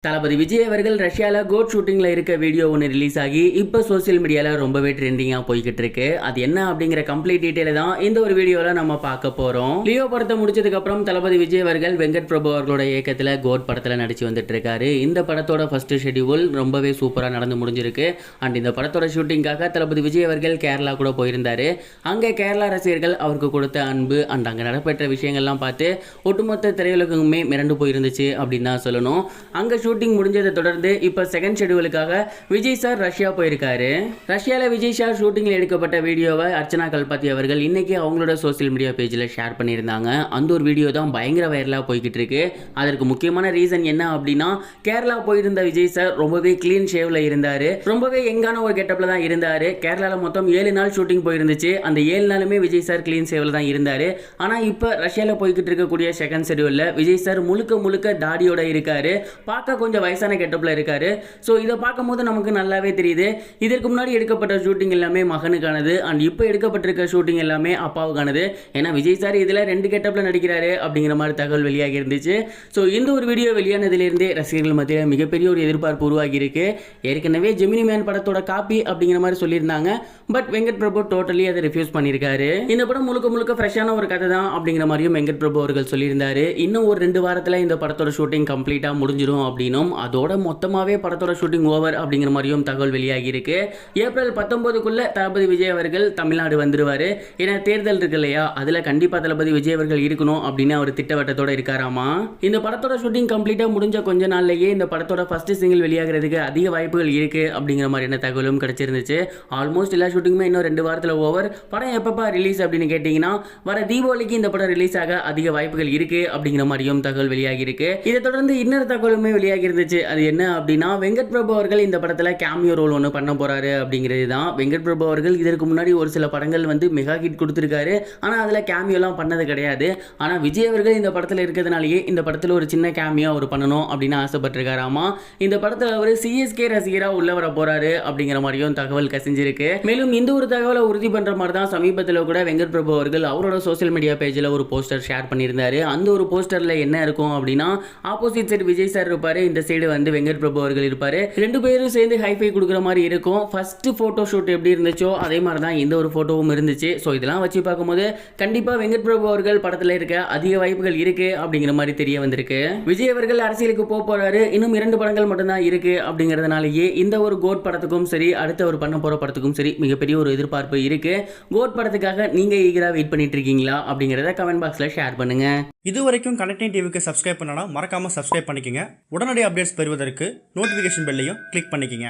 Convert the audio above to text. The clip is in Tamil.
தளபதி விஜய் அவர்கள் ரஷ்யாவில் கோட் ஷூட்டிங்கில் இருக்க வீடியோ ஒன்று ரிலீஸ் ஆகி இப்போ சோசியல் மீடியாவில் ரொம்பவே ட்ரெண்டிங்காக போய்கிட்டு இருக்கு. அது என்ன அப்படிங்கிற கம்ப்ளீட் டீட்டெயில் தான் இந்த ஒரு வீடியோவில் நம்ம பார்க்க போகிறோம். லியோ படத்தை முடிச்சதுக்கப்புறம் தளபதி விஜய் அவர்கள் வெங்கட் பிரபு அவர்களோட இயக்கத்தில் கோட் படத்தில் நடிச்சு வந்துட்டு இருக்காரு. இந்த படத்தோட ஃபர்ஸ்ட் ஷெட்யூல் ரொம்பவே சூப்பராக நடந்து முடிஞ்சிருக்கு. அண்ட் இந்த படத்தோட ஷூட்டிங்காக தளபதி விஜய் அவர்கள் கேரளா கூட போயிருந்தாரு. அங்கே கேரளா ரசிகர்கள் அவருக்கு கொடுத்த அன்பு அண்ட் அங்கே நடைபெற்ற விஷயங்கள்லாம் பார்த்து ஒட்டுமொத்த திரையுலகமே மிரண்டு போயிருந்துச்சு அப்படின்னு தான் சொல்லணும். அங்கே ஷூட்டிங் முடிஞ்சதை தொடர்ந்து இப்போ செகண்ட் ஷெட்யூலுக்காக விஜய் சார் ரஷ்யா போயிருக்காரு. ரஷ்யாவில் விஜய் சார் ஷூட்டிங்கில் எடுக்கப்பட்ட வீடியோவை அர்ச்சனா கல்பாத்தி அவர்கள் இன்னைக்கு அவங்களோட சோசியல் மீடியா பேஜில் ஷேர் பண்ணியிருந்தாங்க. அந்த ஒரு வீடியோ தான் பயங்கர வைரலாக போய்கிட்டு இருக்கு. அதற்கு முக்கியமான ரீசன் என்ன அப்படின்னா, கேரளா போயிருந்த விஜய் சார் ரொம்பவே கிளீன் ஷேவ்ல இருந்தார். ரொம்பவே எங்கான ஒரு கெட்டப்பில் தான் இருந்தார். கேரளாவில் மொத்தம் 7 நாள் ஷூட்டிங் போயிருந்துச்சு. அந்த 7 நாளுமே விஜய் சார் கிளீன் ஷேவ்ல தான் இருந்தார். ஆனால் இப்போ ரஷ்யாவில் போய்கிட்டு இருக்கக்கூடிய செகண்ட் ஷெட்யூலில் விஜய் சார் முழுக்க தாடியோட இருக்காரு. பார்க்க கொஞ்சம் வயசான கெட்டப்பில் இருக்காரு. ஸோ இதை பார்க்கும்போது நமக்கு நல்லாவே தெரியுது, இதற்கு முன்னாடி எடுக்கப்பட்ட ஷூட்டிங் எல்லாமே மகனுக்கானது அண்ட் இப்போ எடுக்கப்பட்டிருக்க ஷூட்டிங் எல்லாமே அப்பாவுக்கானது. ஏன்னா விஜய் சார் இதில் 2 கெட்டப்பில் நடிக்கிறாரு அப்படிங்கிற மாதிரி தகவல் வெளியாகி இருந்துச்சு. ஸோ இந்த ஒரு வீடியோ வெளியானதுலேருந்தே ரசிகர்கள் மத்தியில் மிகப்பெரிய ஒரு எதிர்பார்ப்பு உருவாகி இருக்கு. ஏற்கனவே ஜெமினி மேன் படத்தோட காப்பி அப்படிங்கிற மாதிரி சொல்லியிருந்தாங்க. பட் வெங்கட் பிரபு டோட்டலி அதை ரிஃப்யூஸ் பண்ணியிருக்காரு. இந்த படம் முழுக்க ஃப்ரெஷ்ஷான ஒரு கதை தான் அப்படிங்கிற மாதிரியும் வெங்கட் பிரபு அவர்கள் சொல்லியிருந்தாரு. இன்னும் ஒரு 2 வாரத்தில் இந்த படத்தோட ஷூட்டிங் கம்ப்ளீட்டாக முடிஞ்சிடும் அப்படின்னும், அதோட மொத்தமாகவே படத்தோட ஷூட்டிங் ஓவர் அப்படிங்கிற மாதிரியும் தகவல் வெளியாகி இருக்கு. ஏப்ரல் 19க்குள்ள தளபதி விஜய் அவர்கள் தமிழ்நாடு வந்துருவாரு. ஏன்னா தேர்தல் இருக்கு இல்லையா, அதில் கண்டிப்பாக தளபதி விஜய் அவர்கள் இருக்கணும் அப்படின்னு அவர் திட்டவட்டத்தோட இருக்காராமா. இந்த படத்தோட ஷூட்டிங் கம்ப்ளீட்டாக முடிஞ்ச கொஞ்ச நாள்லயே இந்த படத்தோட ஃபர்ஸ்ட் சிங்கிள் வெளியாகிறதுக்கு அதிக வாய்ப்புகள் இருக்கு அப்படிங்கிற மாதிரியான தகவலும் கிடைச்சிருந்துச்சு. ஆல்மோஸ்ட் எல்லா ஷூட்டிங்குமே இன்னும் 2 வாரத்தில் ஓவர். படம் எப்பப்பா ரிலீஸ் அப்படின்னு கேட்டீங்கன்னா, வர தீபாவளிக்கு இந்த படம் ரிலீஸ் ஆக அதிக வாய்ப்புகள் இருக்கு அப்படிங்கிற மாதிரியும் தகவல் வெளியாகி இருக்கு. இதை தொடர்ந்து இன்னொரு தகவலுமே வெளியாகி இருந்துச்சு. அது என்ன அப்படின்னா, வெங்கட் பிரபு அவர்கள் இந்த படத்தில் கேமியோ ரோல் ஒன்று பண்ண போறாரு அப்படிங்கிறது தான். வெங்கட் பிரபு அவர்கள் இதற்கு முன்னாடி ஒரு சில படங்கள் மெகா ஹிட் கொடுத்துருக்காரு. ஆனால் அதில் கேமியோலாம் பண்ணது கிடையாது. ஆனால் விஜய் அவர்கள் இந்த படத்தில் இருக்கிறதுனாலேயே இந்த படத்தில் ஒரு சின்ன கேமியோ அவர் பண்ணணும் அப்படின்னு ஆசைப்பட்டிருக்காராமா. இந்த படத்தில் அவர் சிஎஸ்கே ரசிகராக உள்ள வர போறாரு அப்படிங்கிற மாதிரியும் தகவல் கசிஞ்சிருக்கு. மேலும் இந்த ஒரு தகவலை உறுதி பண்ற மாதிரி தான் சமீபத்தில் கூட வெங்கட் பிரபு அவர்கள் அவரோட சோசியல் மீடியா பேஜில் ஒரு போஸ்டர் ஷேர் பண்ணியிருந்தாரு. அந்த ஒரு போஸ்டரில் என்ன இருக்கும் அப்படின்னா, ஆப்போசிட் சைடு விஜய் சார் இருப்பாரு, இந்த சைடு வெங்கட் பிரபு அவர்கள் இருப்பாரு. 2 பேரும் சேர்ந்து ஹைஃபை கொடுக்குற மாதிரி இருக்கும். ஃபர்ஸ்ட் போட்டோ ஷூட் எப்படி இருந்துச்சோ அதே மாதிரி தான் இந்த ஒரு போட்டோவும் இருந்துச்சு. ஸோ இதெல்லாம் வச்சு பார்க்கும்போது கண்டிப்பா வெங்கட் பிரபு அவர்கள் படத்தில் இருக்க அதிக வாய்ப்புகள் இருக்கு அப்படிங்கிற மாதிரி தெரிய வந்திருக்கு. விஜய் அவர்கள் அரசியலுக்கு போறாரு. இன்னும் 2 படங்கள் மட்டும்தான் இருக்கு அப்படிங்கிறதுனாலேயே இந்த ஒரு கோட் படத்துக்கும் சரி, அடுத்த ஒரு பண்ண போற படத்துக்கும் சரி மிகப்பெரிய ஒரு எதிர்பார்ப்பு இருக்கு. கோட் படத்துக்காக நீங்க ஈகரா வெயிட் பண்ணிட்டு இருக்கீங்களா அப்படிங்கிறத கமெண்ட் பாக்ஸ்ல ஷேர் பண்ணுங்க. இதுவரைக்கும் கனெக்டிங் டிவிக்கு சப்ஸ்கிரைப் பண்ணனா மறக்காம சப்ஸ்கிரைப் பண்ணிக்கங்க. உடனடி அப்டேட்ஸ் பெறுவதற்கு நோட்டிஃபிகேஷன் பெல்லையும் கிளிக் பண்ணிக்கங்க.